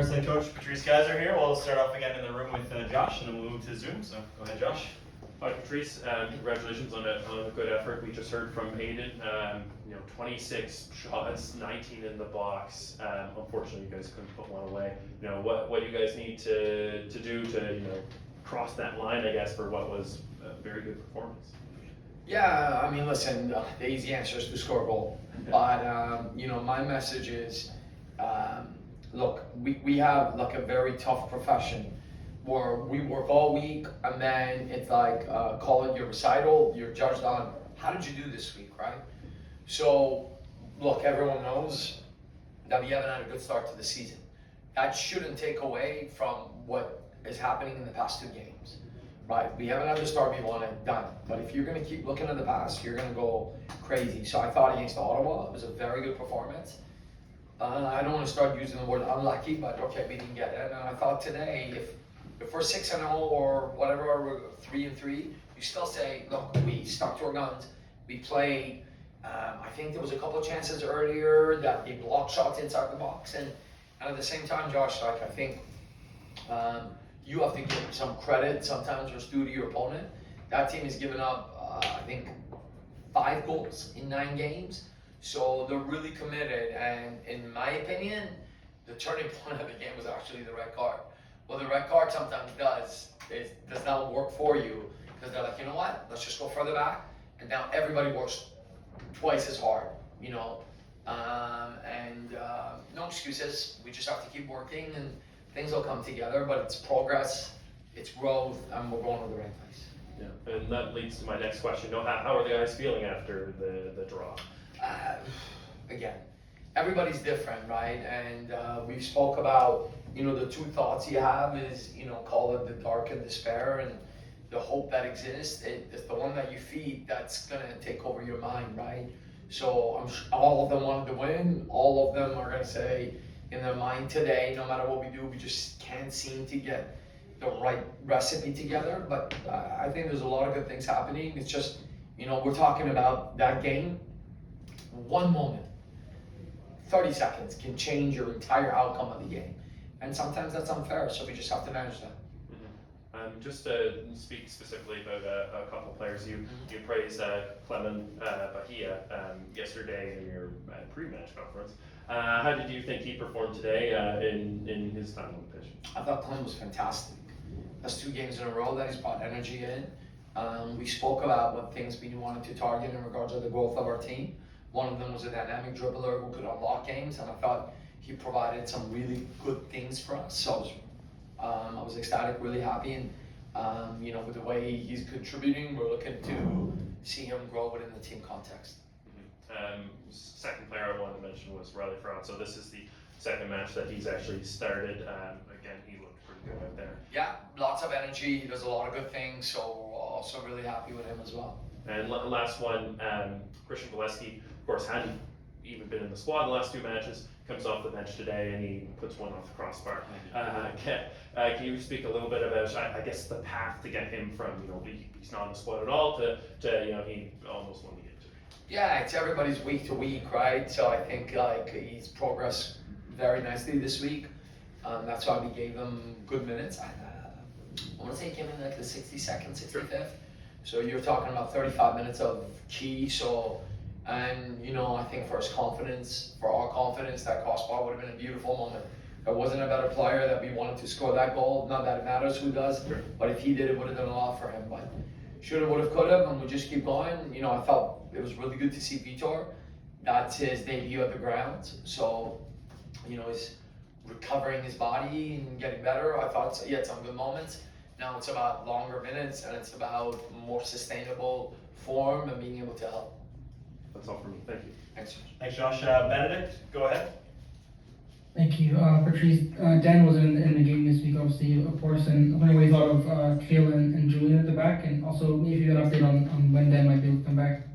Stars head coach Patrice Gheisar here. We'll start off again in the room with Josh, and then we'll move to Zoom. So go ahead, Josh. Hi, Patrice. Congratulations on a good effort. We just heard from Hayden. 26 shots, 19 in the box. Unfortunately, you guys couldn't put one away. What do you guys need to do to cross that line, I guess, for what was a very good performance? Yeah, I mean, listen, the easy answer is to score a goal. But, my message is, look, we have like a very tough profession where we work all week and then it's like, call it your recital, you're judged on how did you do this week, right? So, look, everyone knows that we haven't had a good start to the season. That shouldn't take away from what is happening in the past two games. Right, we haven't had the start we wanted done, but if you're going to keep looking at the past, you're going to go crazy. So I thought against Ottawa, it was a very good performance. I don't want to start using the word unlucky, but okay, we didn't get it. And I thought today, if we're 6-0 or whatever, we're 3-3, you still say, look, we stuck to our guns, we played. I think there was a couple of chances earlier that they blocked shots inside the box, and at the same time, Josh, I think. You have to give some credit sometimes or due to your opponent. That team has given up, I think, 5 goals in 9 games. So they're really committed. And in my opinion, the turning point of the game was actually the red card. What the red card sometimes does not work for you because they're like, you know what? Let's just go further back. And now everybody works twice as hard, no excuses. We just have to keep working and things will come together, but it's progress, it's growth, and we're going to the right place. Yeah, and that leads to my next question. How are the guys feeling after the draw? Again, everybody's different, right? And we spoke about, the 2 thoughts you have is, call it the dark and despair and the hope that exists. It's the one that you feed that's going to take over your mind, right? So all of them wanted to win. All of them are going to say, in their mind today, no matter what we do, we just can't seem to get the right recipe together. But I think there's a lot of good things happening. It's just, we're talking about that game. One moment, 30 seconds can change your entire outcome of the game. And sometimes that's unfair, so we just have to manage that. Just to speak specifically about a couple of players, you praised Clement Bahia yesterday in your pre-match conference. How did you think he performed today in his time on the pitch? I thought Clement was fantastic. That's 2 games in a row that he's brought energy in. We spoke about what things we wanted to target in regards to the growth of our team. One of them was a dynamic dribbler who could unlock games, and I thought he provided some really good things for us. So I was ecstatic, really happy, and with the way he's contributing, we're looking to see him grow within the team context. Second player I wanted to mention was Riley Ferrand. So this is the second match that he's actually started. Again, he looked pretty good out there. Yeah, lots of energy. He does a lot of good things. So we're also really happy with him as well. And last one, Christian Valesky, of course, hadn't even been in the squad the last 2 matches. Comes off the bench today and he puts one off the crossbar. Can you speak a little bit about, I guess, the path to get him from, he's not in the squad at all to he almost won the game too? Yeah, it's everybody's week to week, right? So I think he's progressed very nicely this week. That's why we gave him good minutes. I want to say he came in like the 62nd, 65th. Sure. So you're talking about 35 minutes of key. And I think for our confidence, that crossbar would have been a beautiful moment. There wasn't a better player that we wanted to score that goal. Not that it matters who does, sure. But if he did, it would have done a lot for him. But should have, would have, could have, and we just keep going. I felt it was really good to see Vitor. That's his debut at the ground. So, he's recovering his body and getting better. I thought he had some good moments. Now it's about longer minutes and it's about more sustainable form and being able to help. That's all for me. Thank you. Thanks, Josh. Benedict, go ahead. Thank you. Patrice, Dan was in the game this week, obviously, of course, and I think we thought of Kale and Julian at the back, and also maybe if you got an update on when Dan might be able to come back.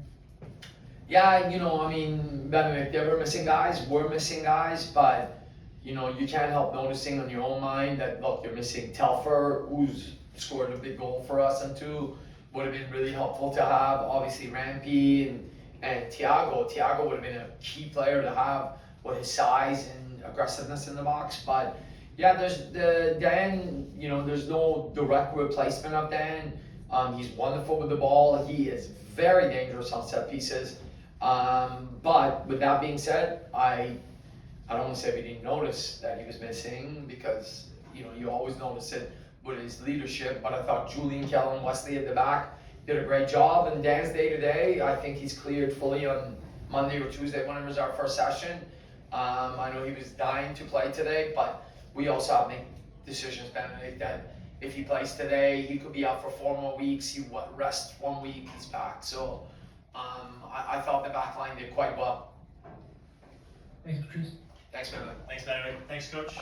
Yeah, Benedict, they were missing guys, we're missing guys, but, you can't help noticing on your own mind that, look, you're missing Telfer, who's scored a big goal for us, and 2, would have been really helpful to have, obviously, Rampy and Thiago. Thiago would have been a key player to have with his size and aggressiveness in the box, but Yeah, Dan, you know, there's no direct replacement of Dan. He's wonderful with the ball. He is very dangerous on set pieces. But with that being said, I don't want to say we didn't notice that he was missing because, you know, you always notice it with his leadership. But I thought Julian, Kellen, Wesley at the back did a great job. And Dan's day to day, I think he's cleared fully on Monday or Tuesday when it was our first session. I know he was dying to play today, but we also have to make decisions, Benedict, that if he plays today, he could be out for 4 more weeks. He rests 1 week, he's back. So I thought the back line did quite well. Thanks, Patrice. Thanks, Benedict. Thanks, Benedict. Thanks, Coach.